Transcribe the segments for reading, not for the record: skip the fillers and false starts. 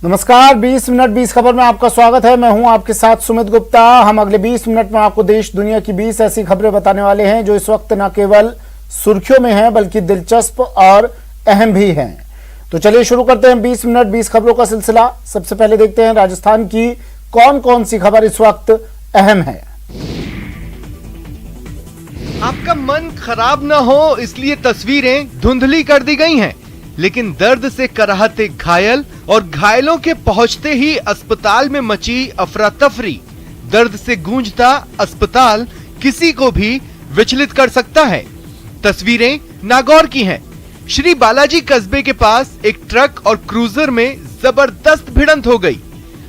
नमस्कार, 20 मिनट 20 खबर में आपका स्वागत है। मैं हूं आपके साथ सुमित गुप्ता। हम अगले 20 मिनट में आपको देश दुनिया की 20 ऐसी खबरें बताने वाले हैं जो इस वक्त न केवल सुर्खियों में हैं बल्कि दिलचस्प और अहम भी हैं। तो चलिए शुरू करते हैं 20 मिनट 20 खबरों का सिलसिला। सबसे पहले देखते हैं राजस्थान की कौन कौन सी खबर इस वक्त अहम है। आपका मन खराब न हो इसलिए तस्वीरें धुंधली कर दी गई हैं, लेकिन दर्द से कराहते घायल और घायलों के पहुंचते ही अस्पताल में मची अफरा तफरी। दर्द से गूंजता अस्पताल किसी को भी विचलित कर सकता है। तस्वीरें नागौर की हैं। श्री बालाजी कस्बे के पास एक ट्रक और क्रूजर में जबरदस्त भिड़ंत हो गई।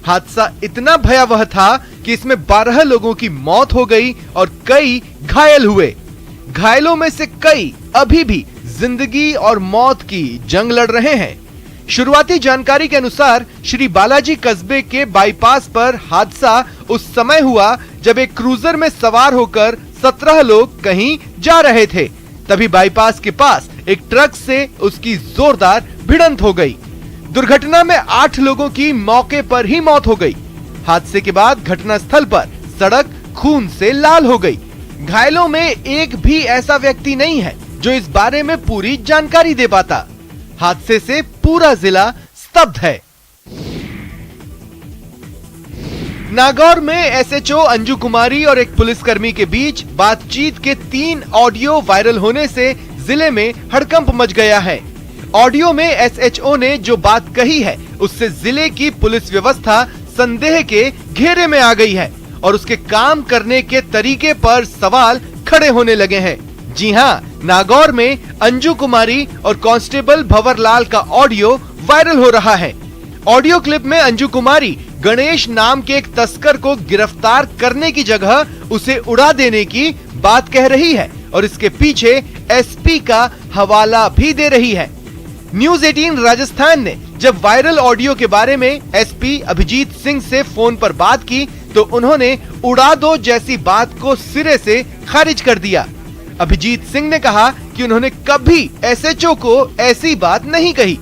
हादसा इतना भयावह था कि इसमें 12 लोगों की मौत हो गई और कई घायल हुए। घायलों में से कई अभी भी जिंदगी और मौत की जंग लड़ रहे हैं। शुरुआती जानकारी के अनुसार श्री बालाजी कस्बे के बाईपास पर हादसा उस समय हुआ जब एक क्रूजर में सवार होकर 17 लोग कहीं जा रहे थे। तभी बाईपास के पास एक ट्रक से उसकी जोरदार भिड़ंत हो गई। दुर्घटना में 8 लोगों की मौके पर ही मौत हो गई। हादसे के बाद घटनास्थल पर सड़क खून से लाल हो गई। घायलों में एक भी ऐसा व्यक्ति नहीं है जो इस बारे में पूरी जानकारी दे पाता। हादसे से पूरा जिला स्तब्ध है। नागौर में एसएचओ अंजू कुमारी और एक पुलिसकर्मी के बीच बातचीत के 3 ऑडियो वायरल होने से जिले में हड़कंप मच गया है। ऑडियो में एसएचओ ने जो बात कही है उससे जिले की पुलिस व्यवस्था संदेह के घेरे में आ गई है और उसके काम करने के तरीके पर सवाल खड़े होने लगे हैं। जी हां, नागौर में अंजू कुमारी और कांस्टेबल भंवरलाल का ऑडियो वायरल हो रहा है। ऑडियो क्लिप में अंजू कुमारी गणेश नाम के एक तस्कर को गिरफ्तार करने की जगह उसे उड़ा देने की बात कह रही है और इसके पीछे एसपी का हवाला भी दे रही है। न्यूज 18 राजस्थान ने जब वायरल ऑडियो के बारे में एसपी अभिजीत सिंह से फोन पर बात की तो उन्होंने उड़ा दो जैसी बात को सिरे से खारिज कर दिया। अभिजीत सिंह ने कहा कि उन्होंने कभी एसएचओ को ऐसी बात नहीं कही।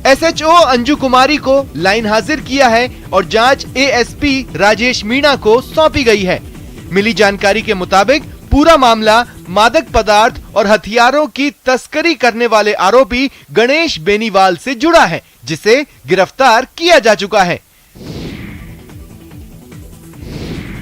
एसएचओ अंजू कुमारी को लाइन हाजिर किया है और जांच एएसपी राजेश मीणा को सौंपी गई है। मिली जानकारी के मुताबिक पूरा मामला मादक पदार्थ और हथियारों की तस्करी करने वाले आरोपी गणेश बेनीवाल से जुड़ा है, जिसे गिरफ्तार किया जा चुका है।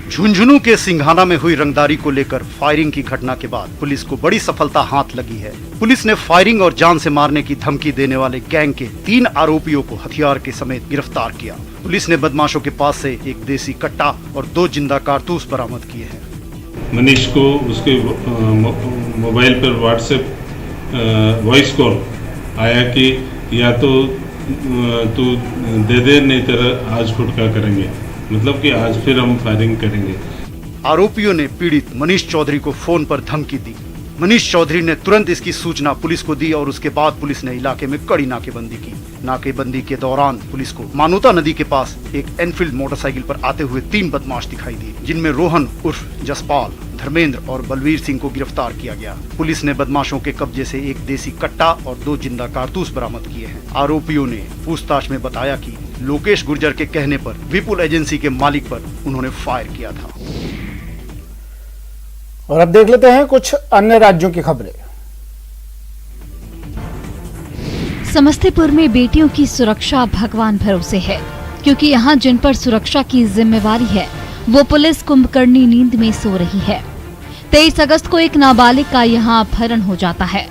झुंझुनू के सिंघाना में हुई रंगदारी को लेकर फायरिंग की घटना के बाद पुलिस को बड़ी सफलता हाथ लगी है। पुलिस ने फायरिंग और जान से मारने की धमकी देने वाले गैंग के 3 आरोपियों को हथियार के समेत गिरफ्तार किया। पुलिस ने बदमाशों के पास से एक देसी कट्टा और 2 जिंदा कारतूस बरामद किए हैं। मनीष को उसके मोबाइल पर व्हाट्सएप वॉइस कॉल आया कि या तो तू दे दे नहीं तेरा आज फुटका करेंगे, मतलब कि आज फिर हम फायरिंग करेंगे। आरोपियों ने पीड़ित मनीष चौधरी को फोन पर धमकी दी। मनीष चौधरी ने तुरंत इसकी सूचना पुलिस को दी और उसके बाद पुलिस ने इलाके में कड़ी नाकेबंदी की। नाकेबंदी के दौरान पुलिस को मानोता नदी के पास एक एनफील्ड मोटरसाइकिल पर आते हुए 3 बदमाश दिखाई दिए, जिनमें रोहन उर्फ जसपाल, धर्मेंद्र और बलवीर सिंह को गिरफ्तार किया गया। पुलिस ने बदमाशों के कब्जे से एक देसी कट्टा और 2 जिंदा कारतूस बरामद किए हैं। आरोपियों ने पूछताछ में बताया कि लोकेश गुर्जर के कहने पर विपुल एजेंसी के मालिक पर उन्होंने फायर किया था। और अब देख लेते हैं कुछ अन्य राज्यों की खबरें। समस्तीपुर में बेटियों की सुरक्षा भगवान भरोसे है, क्योंकि यहाँ जिन पर सुरक्षा की जिम्मेवारी है वो पुलिस कुंभकर्णी नींद में सो रही है। 23 अगस्त को एक नाबालिग का यहाँ अपहरण हो जाता है।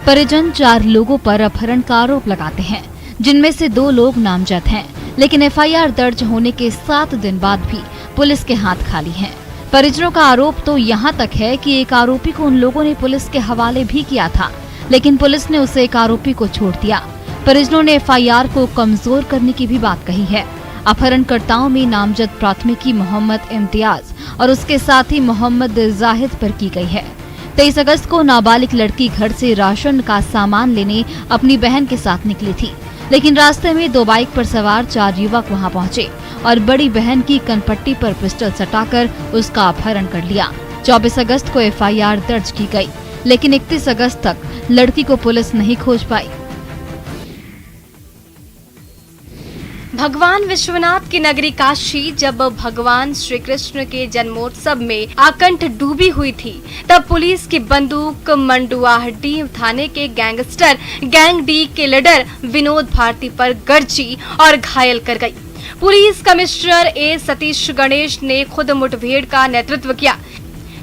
परिजन 4 लोगों पर अपहरण का आरोप लगाते हैं, जिनमें से 2 लोग नामजद हैं, लेकिन एफआईआर दर्ज होने के 7 दिन बाद भी पुलिस के हाथ खाली हैं। परिजनों का आरोप तो यहाँ तक है कि एक आरोपी को उन लोगों ने पुलिस के हवाले भी किया था, लेकिन पुलिस ने उसे एक आरोपी को छोड़ दिया। परिजनों ने एफआईआर को कमजोर करने की भी बात कही है। अपहरणकर्ताओं में नामजद प्राथमिकी मोहम्मद इम्तियाज और उसके साथी मोहम्मद जाहिद पर की गई है। 23 अगस्त को नाबालिग लड़की घर से राशन का सामान लेने अपनी बहन के साथ निकली थी, लेकिन रास्ते में 2 बाइक पर सवार 4 युवक वहां पहुंचे और बड़ी बहन की कनपट्टी पर पिस्टल सटाकर उसका अपहरण कर लिया। 24 अगस्त को एफआईआर दर्ज की गई, लेकिन 31 अगस्त तक लड़की को पुलिस नहीं खोज पाई। भगवान विश्वनाथ की नगरी काशी जब भगवान श्री कृष्ण के जन्मोत्सव में आकंठ डूबी हुई थी, तब पुलिस की बंदूक मंडुआहट्टी थाने के गैंगस्टर गैंग डी के लीडर विनोद भारती पर गरजी और घायल कर गई। पुलिस कमिश्नर ए सतीश गणेश ने खुद मुठभेड़ का नेतृत्व किया।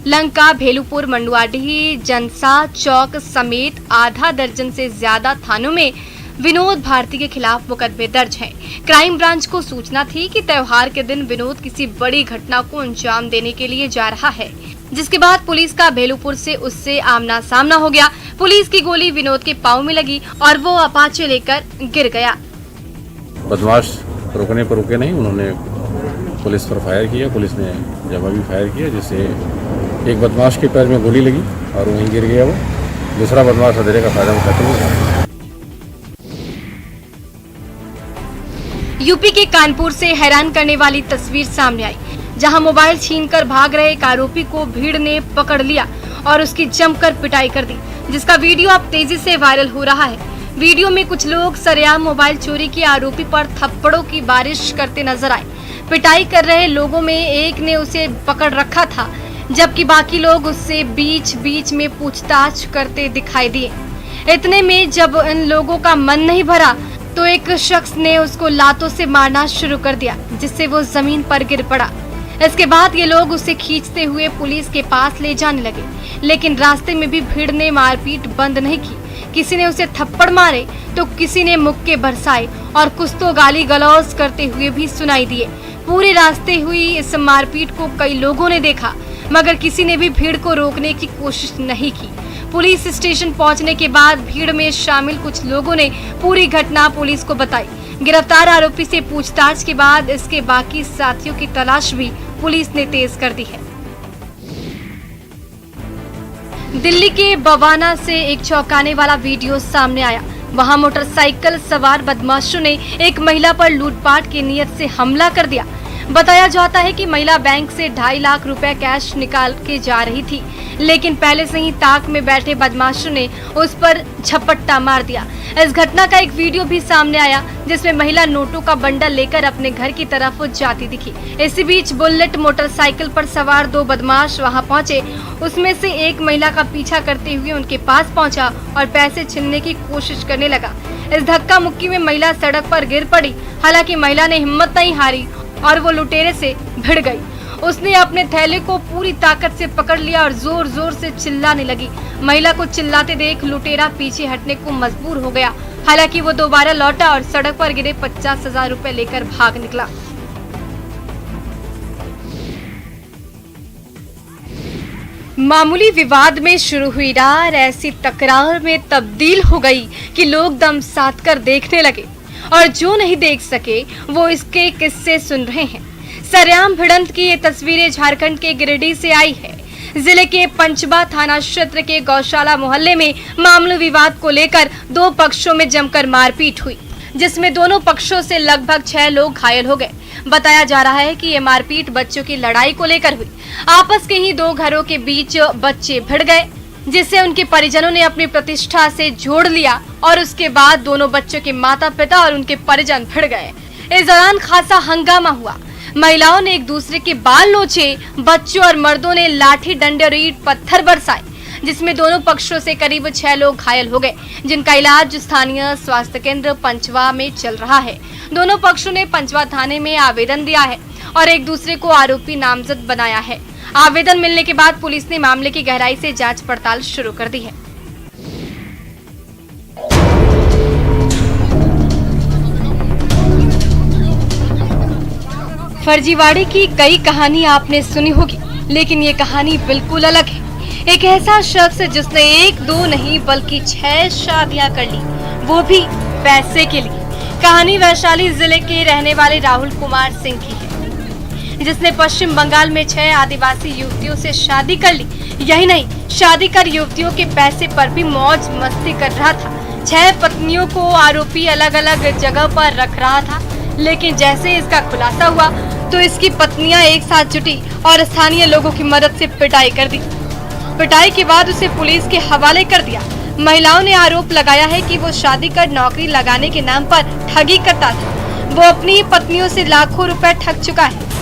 लंका, भेलूपुर, मंडुआडीह, जनसा चौक समेत आधा दर्जन से ज्यादा थानों में विनोद भारती के खिलाफ मुकदमे दर्ज हैं। क्राइम ब्रांच को सूचना थी कि त्योहार के दिन विनोद किसी बड़ी घटना को अंजाम देने के लिए जा रहा है, जिसके बाद पुलिस का भेलूपुर से उससे आमना सामना हो गया। पुलिस की गोली विनोद के पांव में लगी और वो अपाचे लेकर गिर गया। बदमाश रोकने पर रुके नहीं, उन्होंने पुलिस पर फायर किया। पुलिस ने जवाबी फायर किया, जिससे एक बदमाश के पैर में गोली लगी और वहीं गिर गया वो। दूसरा बदमाश अंधेरे का फायदा उठाते हुए यूपी के कानपुर से हैरान करने वाली तस्वीर सामने आई, जहां मोबाइल छीनकर भाग रहे एक आरोपी को भीड़ ने पकड़ लिया और उसकी जमकर पिटाई कर दी, जिसका वीडियो अब तेजी से वायरल हो रहा है। वीडियो में कुछ लोग सरेआम मोबाइल चोरी के आरोपी पर थप्पड़ों की बारिश करते नजर आए। पिटाई कर रहे लोगों में एक ने उसे पकड़ रखा था, जबकि बाकी लोग उससे बीच बीच में पूछताछ करते दिखाई दिए। इतने में जब इन लोगों का मन नहीं भरा तो एक शख्स ने उसको लातों से मारना शुरू कर दिया, जिससे वो जमीन पर गिर पड़ा। इसके बाद ये लोग उसे खींचते हुए पुलिस के पास ले जाने लगे, लेकिन रास्ते में भी भीड़ ने मारपीट बंद नहीं की। किसी ने उसे थप्पड़ मारे तो किसी ने मुक्के बरसाए और कुछ तो गाली गलौज करते हुए भी सुनाई दिए। पूरे रास्ते हुई इस मारपीट को कई लोगों ने देखा, मगर किसी ने भी भीड़ को रोकने की कोशिश नहीं की। पुलिस स्टेशन पहुंचने के बाद भीड़ में शामिल कुछ लोगों ने पूरी घटना पुलिस को बताई। गिरफ्तार आरोपी से पूछताछ के बाद इसके बाकी साथियों की तलाश भी पुलिस ने तेज कर दी है। दिल्ली के बवाना से एक चौंकाने वाला वीडियो सामने आया। वहां मोटरसाइकिल सवार बदमाशों ने एक महिला पर लूटपाट की नीयत से हमला कर दिया। बताया जाता है कि महिला बैंक से 2.5 लाख रुपए कैश निकाल के जा रही थी, लेकिन पहले से ही ताक में बैठे बदमाशों ने उस पर झपट्टा मार दिया। इस घटना का एक वीडियो भी सामने आया, जिसमें महिला नोटों का बंडल लेकर अपने घर की तरफ जाती दिखी। इसी बीच बुलेट मोटरसाइकिल पर सवार 2 बदमाश वहां पहुंचे। उसमें से एक महिला का पीछा करते हुए उनके पास पहुंचा और पैसे छीनने की कोशिश करने लगा। इस धक्का मुक्की में महिला सड़क पर गिर पड़ी। हालांकि महिला ने हिम्मत नहीं हारी और वो लुटेरे से भिड़ गई। उसने अपने थैले को पूरी ताकत से पकड़ लिया और जोर जोर से चिल्लाने लगी। महिला को चिल्लाते देख लुटेरा पीछे हटने को मजबूर हो गया। हालांकि वो दोबारा लौटा और सड़क पर गिरे 50,000 रुपए लेकर भाग निकला। मामूली विवाद में शुरू हुई रार ऐसी तकरार में तब्दील हो गई कि लोग दम साध कर देखने लगे और जो नहीं देख सके वो इसके किस्से सुन रहे हैं। सरेआम भिड़ंत की ये तस्वीरें झारखंड के गिरिडीह से आई है। जिले के पंचबा थाना क्षेत्र के गौशाला मोहल्ले में मामूली विवाद को लेकर 2 पक्षों में जमकर मारपीट हुई, जिसमें दोनों पक्षों से लगभग 6 लोग घायल हो गए। बताया जा रहा है कि ये मारपीट बच्चों की लड़ाई को लेकर हुई। आपस के ही 2 घरों के बीच बच्चे भिड़ गए, जिससे उनके परिजनों ने अपनी प्रतिष्ठा से जोड़ लिया और उसके बाद दोनों बच्चों के माता पिता और उनके परिजन भिड़ गए। इस दौरान खासा हंगामा हुआ। महिलाओं ने एक दूसरे के बाल नोचे, बच्चों और मर्दों ने लाठी डंडे और ईंट पत्थर बरसाए, जिसमें दोनों पक्षों से करीब 6 लोग घायल हो गए, जिनका इलाज स्थानीय स्वास्थ्य केंद्र पंचवा में चल रहा है। दोनों पक्षों ने पंचवा थाने में आवेदन दिया है और एक दूसरे को आरोपी नामजद बनाया है। आवेदन मिलने के बाद पुलिस ने मामले की गहराई से जांच पड़ताल शुरू कर दी है। फर्जीवाड़े की कई कहानी आपने सुनी होगी, लेकिन ये कहानी बिल्कुल अलग है। एक ऐसा शख्स जिसने 1-2 नहीं बल्कि 6 शादियां कर ली, वो भी पैसे के लिए। कहानी वैशाली जिले के रहने वाले राहुल कुमार सिंह की है, जिसने पश्चिम बंगाल में 6 आदिवासी युवतियों से शादी कर ली। यही नहीं, शादी कर युवतियों के पैसे पर भी मौज मस्ती कर रहा था। 6 पत्नियों को आरोपी अलग अलग जगह पर रख रहा था, लेकिन जैसे इसका खुलासा हुआ तो इसकी पत्नियां एक साथ जुटी और स्थानीय लोगों की मदद से पिटाई कर दी। पिटाई के बाद उसे पुलिस के हवाले कर दिया। महिलाओं ने आरोप लगाया है कि वो शादी कर नौकरी लगाने के नाम पर ठगी करता था। वो अपनी पत्नियों से लाखों रुपए ठग चुका है।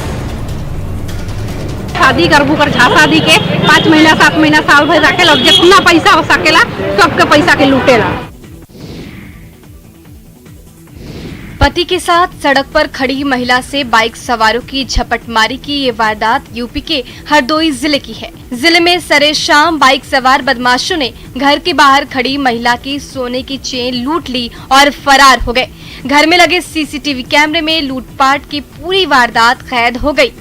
शादी करबू कर झा शादी के 5 महीना 7 महीना साल भर जाके लग जितना पैसा हो सकेला सबके पैसा के लूटेला। पति के साथ सड़क पर खड़ी महिला से बाइक सवारों की झपटमारी की ये वारदात यूपी के हरदोई जिले की है। जिले में सरे शाम बाइक सवार बदमाशों ने घर के बाहर खड़ी महिला की सोने की चेन लूट ली और फरार हो गए। घर में लगे सीसीटीवी कैमरे में लूटपाट की पूरी वारदात कैद हो गई।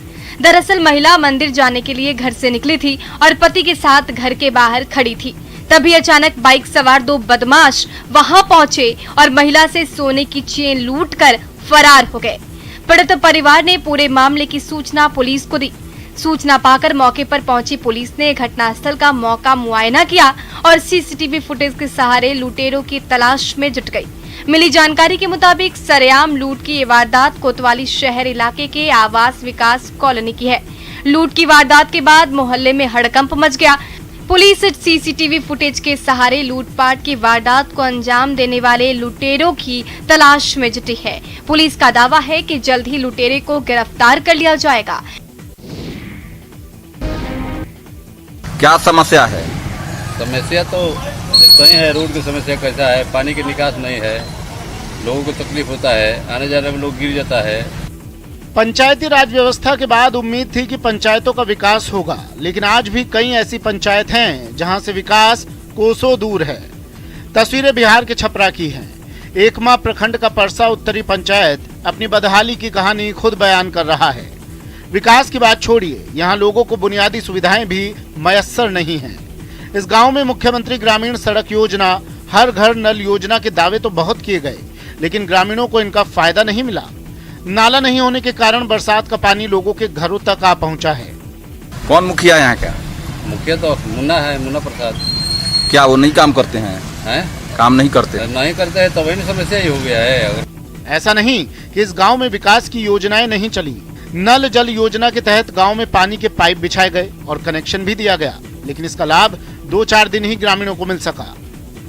दरअसल महिला मंदिर जाने के लिए घर से निकली थी और पति के साथ घर के बाहर खड़ी थी। तभी अचानक बाइक सवार 2 बदमाश वहां पहुंचे और महिला से सोने की चेन लूटकर फरार हो गए। पीड़ित परिवार ने पूरे मामले की सूचना पुलिस को दी। सूचना पाकर मौके पर पहुंची पुलिस ने घटनास्थल का मौका मुआयना किया और सीसीटीवी फुटेज के सहारे लुटेरों की तलाश में जुट गई। मिली जानकारी के मुताबिक सरेआम लूट की ये वारदात कोतवाली शहर इलाके के आवास विकास कॉलोनी की है। लूट की वारदात के बाद मोहल्ले में हड़कंप मच गया। पुलिस सीसीटीवी फुटेज के सहारे लूटपाट की वारदात को अंजाम देने वाले लुटेरों की तलाश में जुटी है। पुलिस का दावा है कि जल्द ही लुटेरे को गिरफ्तार कर लिया जाएगा। क्या समस्या है? समस्या तो देखते ही है, रोड की समस्या कैसा है, पानी की निकास नहीं है, लोगों को तकलीफ होता है, आने जाने में लोग गिर जाता है। पंचायती राज व्यवस्था के बाद उम्मीद थी कि पंचायतों का विकास होगा, लेकिन आज भी कई ऐसी पंचायत हैं जहां से विकास कोसों दूर है। तस्वीरें बिहार के छपरा की हैं। एकमा प्रखंड का परसा उत्तरी पंचायत अपनी बदहाली की कहानी खुद बयान कर रहा है। विकास की बात छोड़िए, यहाँ लोगों को बुनियादी सुविधाएं भी मयस्सर नहीं हैं। इस गांव में मुख्यमंत्री ग्रामीण सड़क योजना, हर घर नल योजना के दावे तो बहुत किए गए, लेकिन ग्रामीणों को इनका फायदा नहीं मिला। नाला नहीं होने के कारण बरसात का पानी लोगों के घरों तक आ पहुंचा है। कौन मुखिया यहाँ का? मुखिया तो मुन्ना है, मुन्ना प्रसाद। क्या वो नहीं काम करते हैं? काम नहीं करते? नहीं करते हैं तो वही समस्या ही हो गया है। ऐसा नहीं कि इस गांव में विकास की योजनाएं नहीं चली। नल जल योजना के तहत गांव में पानी के पाइप बिछाए गए और कनेक्शन भी दिया गया, लेकिन इसका लाभ 2-4 दिन ही ग्रामीणों को मिल सका।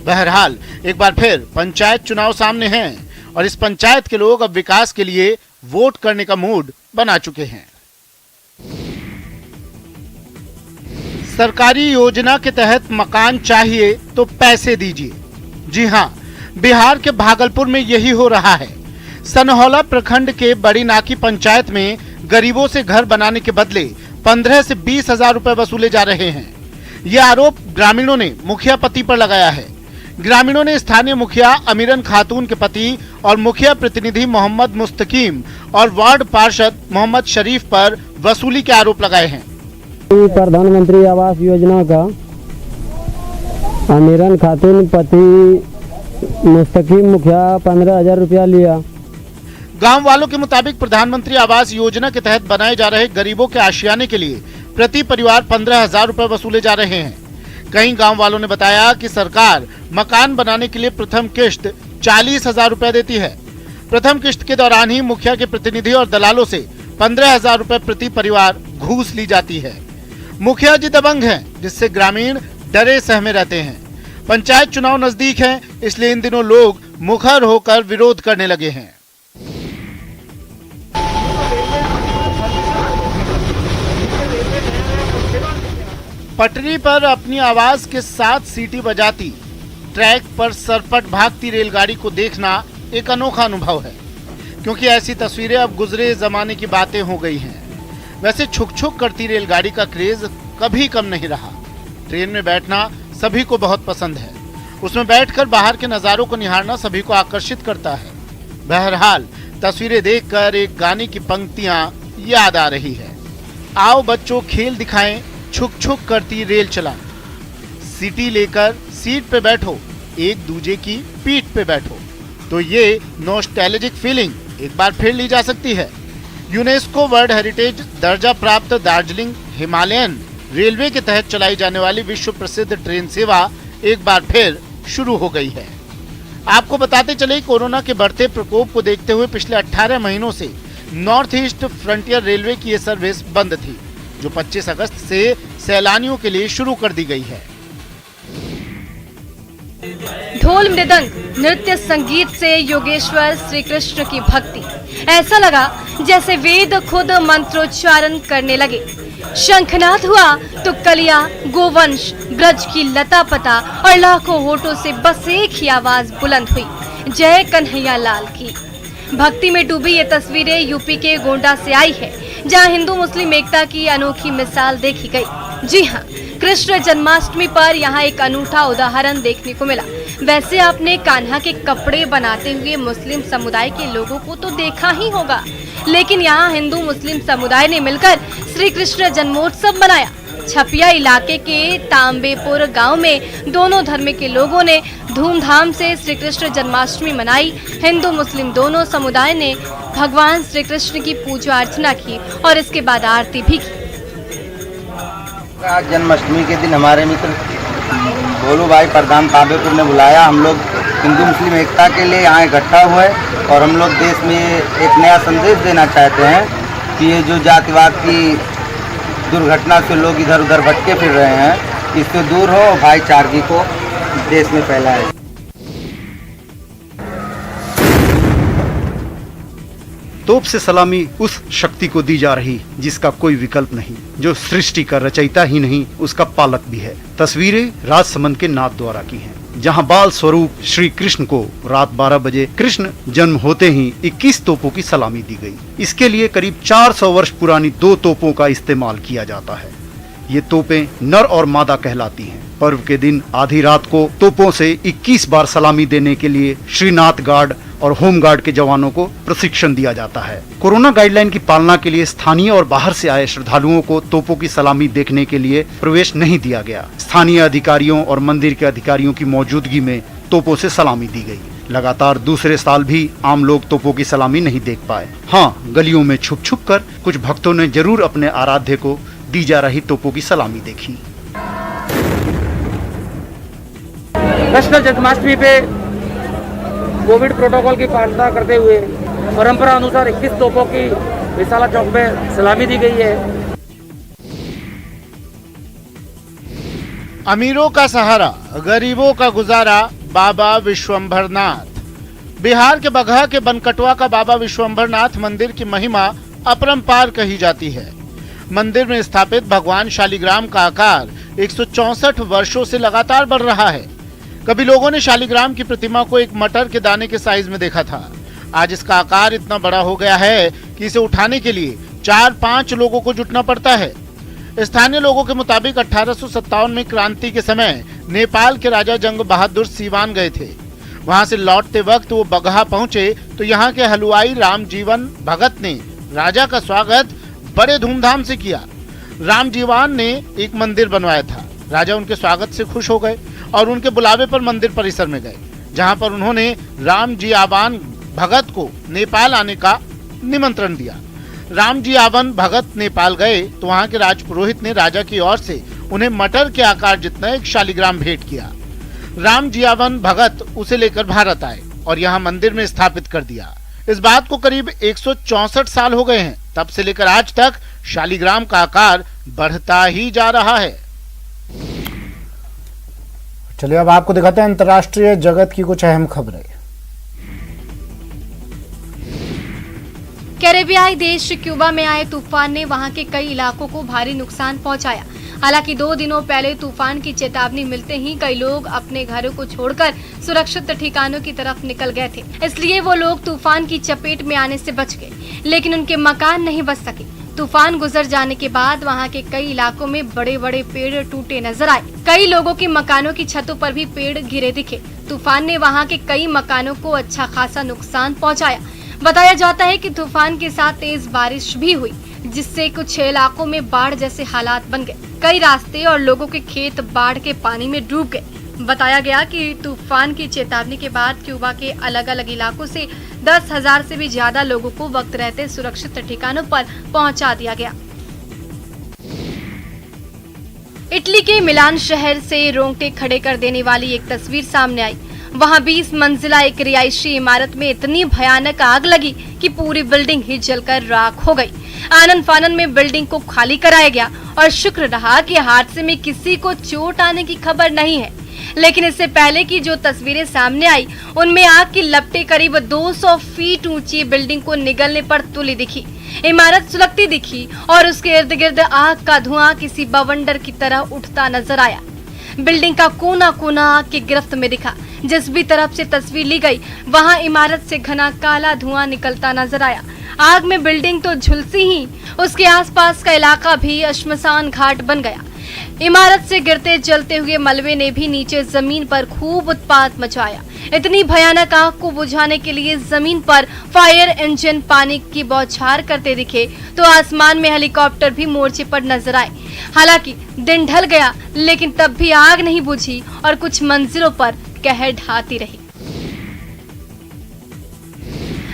बहरहाल एक बार फिर पंचायत चुनाव सामने हैं और इस पंचायत के लोग अब विकास के लिए वोट करने का मूड बना चुके हैं। सरकारी योजना के तहत मकान चाहिए तो पैसे दीजिए। जी हां, बिहार के भागलपुर में यही हो रहा है। सनहौला प्रखंड के बड़ी नाकी पंचायत में गरीबों से घर बनाने के बदले 15 से 20 हजार रुपए वसूले जा रहे हैं। यह आरोप ग्रामीणों ने मुखिया पति पर लगाया है। ग्रामीणों ने स्थानीय मुखिया अमीरन खातून के पति और मुखिया प्रतिनिधि मोहम्मद मुस्तकीम और वार्ड पार्षद मोहम्मद शरीफ पर वसूली के आरोप लगाए हैं। प्रधानमंत्री आवास योजना का अमीरन खातून पति मुस्तकीम मुखिया 15,000 रुपया लिया। गांव वालों के मुताबिक प्रधानमंत्री आवास योजना के तहत बनाए जा रहे गरीबों के आशियाने के लिए प्रति परिवार 15,000 रुपए वसूले जा रहे हैं। कई गांव वालों ने बताया कि सरकार मकान बनाने के लिए प्रथम किश्त 40,000 रुपए देती है। प्रथम किश्त के दौरान ही मुखिया के प्रतिनिधि और दलालों से 15,000 रुपए प्रति परिवार घूस ली जाती है। मुखिया जी दबंग हैं, जिससे ग्रामीण डरे सहमे रहते हैं। पंचायत चुनाव नजदीक है, इसलिए इन दिनों लोग मुखर होकर विरोध करने लगे हैं। पटरी पर अपनी आवाज के साथ सीटी बजाती, ट्रैक पर सरपट भागती रेलगाड़ी को देखना एक अनोखा अनुभव है, क्योंकि ऐसी तस्वीरें अब गुजरे जमाने की बातें हो गई हैं। वैसे छुक छुक करती रेलगाड़ी का क्रेज कभी कम नहीं रहा। ट्रेन में बैठना सभी को बहुत पसंद है। उसमें बैठकर बाहर के नज़ारों को निहारना सभी को आकर्षित करता है। बहरहाल तस्वीरें देखकर एक गाने की पंक्तियां याद आ रही है। आओ बच्चों खेल दिखाएं, छुक छुक करती रेल चला, सीटी लेकर सीट पे बैठो, एक दूजे की पीठ पे बैठो। तो ये नॉस्टैल्जिक फीलिंग एक बार फिर ली जा सकती है। यूनेस्को वर्ल्ड हेरिटेज दर्जा प्राप्त दार्जिलिंग हिमालयन रेलवे के तहत चलाई जाने वाली विश्व प्रसिद्ध ट्रेन सेवा एक बार फिर शुरू हो गई है। आपको बताते चले, कोरोना के बढ़ते प्रकोप को देखते हुए पिछले 18 महीनों से नॉर्थ ईस्ट फ्रंटियर रेलवे की यह सर्विस बंद थी, जो 25 अगस्त से सैलानियों के लिए शुरू कर दी गई है। ढोल मृदंग नृत्य संगीत से योगेश्वर श्री कृष्ण की भक्ति। ऐसा लगा जैसे वेद खुद मंत्रोच्चारण करने लगे। शंखनाद हुआ तो कलिया, गोवंश, ब्रज की लता पता और लाखों होठों से बस एक ही आवाज बुलंद हुई, जय कन्हैया लाल की। भक्ति में डूबी ये तस्वीरें यूपी के गोंडा से आई है, जहां हिंदू मुस्लिम एकता की अनोखी मिसाल देखी गई। जी हां, कृष्ण जन्माष्टमी पर यहां एक अनूठा उदाहरण देखने को मिला। वैसे आपने कान्हा के कपड़े बनाते हुए मुस्लिम समुदाय के लोगों को तो देखा ही होगा, लेकिन यहाँ हिंदू मुस्लिम समुदाय ने मिलकर श्री कृष्ण जन्मोत्सव मनाया। छपिया इलाके के तांबेपुर गांव में दोनों धर्म के लोगों ने धूमधाम से श्री कृष्ण जन्माष्टमी मनाई। हिंदू मुस्लिम दोनों समुदाय ने भगवान श्री कृष्ण की पूजा अर्चना की और इसके बाद आरती भी की। आज जन्माष्टमी के दिन हमारे मित्र भोलू भाई प्रधान तांबेपुर ने बुलाया। हम लोग हिंदू मुस्लिम एकता के लिए यहाँ इकट्ठा हुए और हम लोग देश में एक नया संदेश देना चाहते हैं कि ये जो जातिवाद की दुर्घटना से लोग इधर उधर भटके फिर रहे हैं, इससे दूर हो, भाईचारगी को देश में फैलाए। तोप से सलामी उस शक्ति को दी जा रही जिसका कोई विकल्प नहीं, जो सृष्टि का रचयिता ही नहीं उसका पालक भी है। तस्वीरें राजसमंद के नाथ द्वारा की हैं, जहां बाल स्वरूप श्री कृष्ण को रात 12 बजे कृष्ण जन्म होते ही 21 तोपों की सलामी दी गई। इसके लिए करीब 400 वर्ष पुरानी 2 तोपों का इस्तेमाल किया जाता है। ये तोपें नर और मादा कहलाती हैं। पर्व के दिन आधी रात को तोपों से 21 बार सलामी देने के लिए श्रीनाथ गार्ड और होमगार्ड के जवानों को प्रशिक्षण दिया जाता है। कोरोना गाइडलाइन की पालना के लिए स्थानीय और बाहर से आए श्रद्धालुओं को तोपों की सलामी देखने के लिए प्रवेश नहीं दिया गया। स्थानीय अधिकारियों और मंदिर के अधिकारियों की मौजूदगी में तोपों से सलामी दी गई। लगातार दूसरे साल भी आम लोग तोपों की सलामी नहीं देख पाए। हाँ, गलियों में छुप छुप कर कुछ भक्तों ने जरूर अपने आराध्य को दी जा रही तोपों की सलामी देखी। कृष्ण जन्माष्टमी पे कोविड प्रोटोकॉल की पालना करते हुए परंपरा अनुसार 21 तोपों की विशाला चौक में सलामी दी गई है। अमीरों का सहारा, गरीबों का गुजारा, बाबा विश्वंभरनाथ। बिहार के बगहा के बनकटवा का बाबा विश्वंभरनाथ मंदिर की महिमा अपरंपार कही जाती है। मंदिर में स्थापित भगवान शालिग्राम का आकार 164 वर्षों से लगातार बढ़ रहा है। कभी लोगों ने शालिग्राम की प्रतिमा को एक मटर के दाने के साइज में देखा था। आज इसका आकार इतना बड़ा हो गया है कि इसे उठाने के लिए 4-5 लोगों को जुटना पड़ता है। स्थानीय लोगों के मुताबिक 1857 में क्रांति के समय नेपाल के राजा जंग बहादुर सीवान गए थे। वहां से लौटते वक्त वो बगहा पहुंचे तो यहाँ के हलवाई रामजीवन भगत ने राजा का स्वागत बड़े धूमधाम से किया। रामजीवन ने एक मंदिर बनवाया था। राजा उनके स्वागत से खुश हो गए और उनके बुलावे पर मंदिर परिसर में गए, जहां पर उन्होंने रामजीवन भगत को नेपाल आने का निमंत्रण दिया। रामजीवन भगत नेपाल गए तो वहां के राजपुरोहित ने राजा की ओर से उन्हें मटर के आकार जितना एक शालिग्राम भेंट किया। रामजीवन भगत उसे लेकर भारत आए और यहाँ मंदिर में स्थापित कर दिया। इस बात को करीब 164 साल हो गए हैं। तब से लेकर आज तक शालिग्राम का आकार बढ़ता ही जा रहा है। चलिए अब आपको दिखाते हैं अंतर्राष्ट्रीय जगत की कुछ अहम खबरें। कैरेबियाई देश क्यूबा में आए तूफान ने वहां के कई इलाकों को भारी नुकसान पहुंचाया। हालांकि 2 दिनों पहले तूफान की चेतावनी मिलते ही कई लोग अपने घरों को छोड़कर सुरक्षित ठिकानों की तरफ निकल गए थे। इसलिए वो लोग तूफान की चपेट में आने से बच गए, लेकिन उनके मकान नहीं बच सके। तूफान गुजर जाने के बाद वहां के कई इलाकों में बड़े बड़े पेड़ टूटे नजर आए। कई लोगों की मकानों की छतों पर भी पेड़ गिरे दिखे। तूफान ने वहां के कई मकानों को अच्छा खासा नुकसान पहुंचाया। बताया जाता है कि तूफान के साथ तेज बारिश भी हुई, जिससे कुछ इलाकों में बाढ़ जैसे हालात बन गए। कई रास्ते और लोगों के खेत बाढ़ के पानी में डूब गए। बताया गया कि तूफान की चेतावनी के बाद क्यूबा के अलग अलग इलाकों से 10,000 से भी ज्यादा लोगों को वक्त रहते सुरक्षित ठिकानों पर पहुंचा दिया गया। इटली के मिलान शहर से रोंगटे खड़े कर देने वाली एक तस्वीर सामने आई। वहां 20 मंजिला एक रिहायशी इमारत में इतनी भयानक आग लगी कि पूरी बिल्डिंग ही जलकर राख हो गई। आनन फानन में बिल्डिंग को खाली कराया गया और शुक्र रहा कि हादसे में किसी को चोट आने की खबर नहीं है। लेकिन इससे पहले की जो तस्वीरें सामने आई उनमें आग की लपटें करीब 200 फीट ऊंची बिल्डिंग को निगलने पर तुली दिखी। इमारत सुलगती दिखी और उसके इर्द गिर्द आग का धुआं किसी बवंडर की तरह उठता नजर आया। बिल्डिंग का कोना कोना आग की गिरफ्त में दिखा। जिस भी तरफ से तस्वीर ली गई वहां इमारत से घना काला धुआं निकलता नजर आया। आग में बिल्डिंग तो झुलसी ही, उसके आसपास का इलाका भी श्मशान घाट बन गया। इमारत से गिरते जलते हुए मलबे ने भी नीचे जमीन पर खूब उत्पात मचाया। इतनी भयानक आग को बुझाने के लिए जमीन पर फायर इंजन पानी की बौछार करते दिखे तो आसमान में हेलीकॉप्टर भी मोर्चे पर नजर आए। हालांकि दिन ढल गया लेकिन तब भी आग नहीं बुझी और कुछ मंजिलों पर कहर ढाती रही।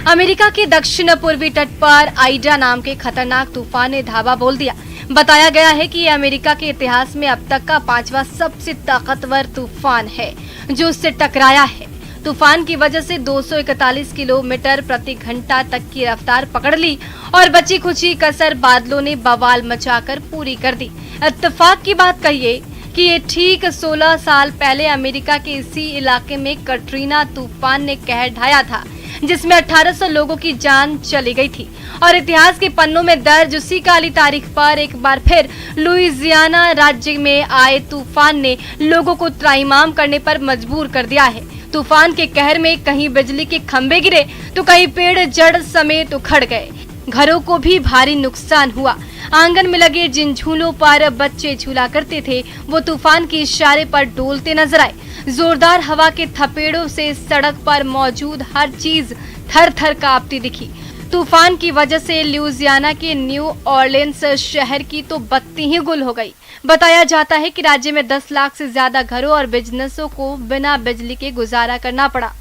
अमेरिका के दक्षिण पूर्वी तट पर आइडा नाम के खतरनाक तूफान ने धावा बोल दिया। बताया गया है कि यह अमेरिका के इतिहास में अब तक का 5वां सबसे ताकतवर तूफान है जो उससे टकराया है। तूफान की वजह से 241 किलोमीटर प्रति घंटा तक की रफ्तार पकड़ ली और बची खुची कसर बादलों ने बवाल मचाकर पूरी कर दी। इत्तेफाक की बात कहिए कि ये ठीक 16 साल पहले अमेरिका के इसी इलाके में कटरीना तूफान ने कहर ढाया था, जिसमें 1800 लोगों की जान चली गई थी। और इतिहास के पन्नों में दर्ज उसी काली तारीख पर एक बार फिर लुइजियाना राज्य में आए तूफान ने लोगों को त्राहिमाम करने पर मजबूर कर दिया है। तूफान के कहर में कहीं बिजली के खंभे गिरे तो कहीं पेड़ जड़ समेत उखड़ गए। घरों को भी भारी नुकसान हुआ। आंगन में लगे जिन झूलों पर बच्चे झूला करते थे वो तूफान के इशारे पर डोलते नजर आए। जोरदार हवा के थपेड़ों से सड़क पर मौजूद हर चीज थर थर कांपती दिखी। तूफान की वजह से लुइजियाना के न्यू ऑरलिन्स शहर की तो बत्ती ही गुल हो गई। बताया जाता है कि राज्य में 10 लाख से ज्यादा घरों और बिजनेसों को बिना बिजली के गुजारा करना पड़ा।